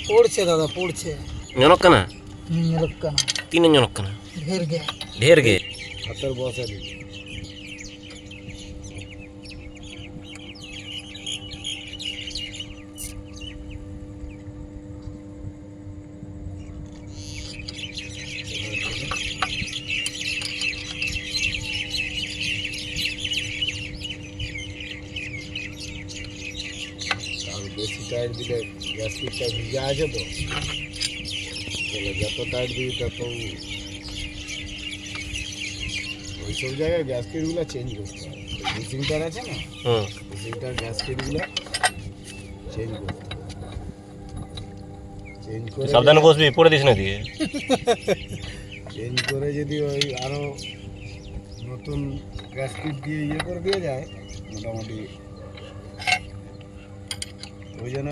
পড়ছে দাদা পড়ছে। জনক কানা লক্কানা তিন জনক কানা ঢের গে ঢের গে হাতের বসে বেশি টাইট দিলে গ্যাস্ট্রিকটা ভিজে আছে তো, যত টাইট দিবি তত ওইসব জায়গায় গ্যাস্ট্রিকগুলো চেঞ্জ করতে হবে। বুসিংটার আছে না, বুসিংটার গ্যাস্ট্রিকগুলো চেঞ্জ করতে হবে। চেঞ্জ করে সাবধানে বসবি, পড়ে দিস না দিয়ে। চেঞ্জ করে যদি ওই আরও নতুন গ্যাস্ট্রিক দিয়ে ইয়ে করে দিয়ে যায় মোটামুটি, ওই জন্য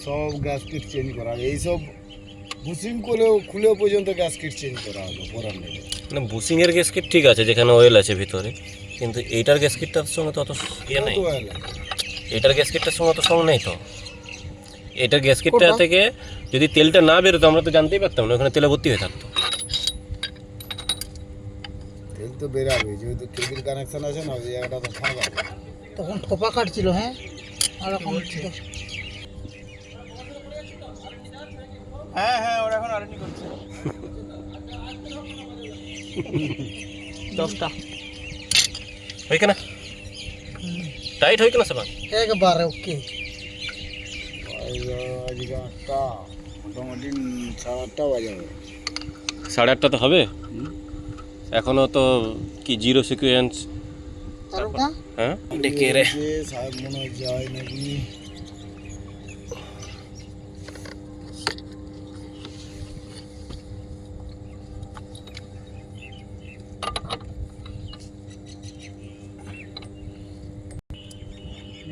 সব গ্যাস্ট্রিক চেঞ্জ করা হবে। এইসব বুসিং খুলেও পর্যন্ত গ্যাস্ট্রিক চেঞ্জ করা হবে পরার নেই। না বুসিংয়ের গ্যাসকেট ঠিক আছে যেখানে অয়েল আছে ভিতরে, কিন্তু এইটার গ্যাসকেটটার সঙ্গে তো অত ইয়ে নেই। এটার গ্যাসকেটটার সঙ্গে অত সঙ্গ নেই তো। এটার গ্যাসকেটটা থেকে যদি তেলটা না বেরোতো আমরা তো জানতেই পারতাম না, ওখানে তেলে ভর্তি হয়ে থাকতো। তেল তো বেরাবে, যেহেতু কেবিল কানেকশন আছে না, ওই জায়গাটা তো ফাঁকা। তখন থোপা কাটছিল। হ্যাঁ আর এখন হ্যাঁ হ্যাঁ ওরা এখন আরনি করছে দশটা হয়েছে না, টাইট হয়েছে না সবাই একবারে ওকে। আজকে 8টা, মোটামুটি 8:30 বাজাবে। 8:30 তো হবে এখনো তো কি জিরো সিকুয়েন্স। আর ওটা হ্যাঁ ডেকে রে সাহেব মনে হয় যায় নাকি।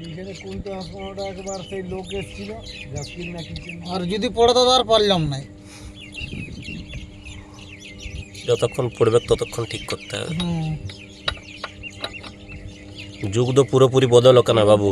এইখানে কোন ট্রান্সফর্মারটা একবার সেই লোক এসেছিল জাস্কিন না কিছু, আর যদি পড়ে দাদা আর পারলাম না। যতক্ষণ পড়বে ততক্ষণ ঠিক করতে হবে। যুগ তো পুরোপুরি বদল না বাবু।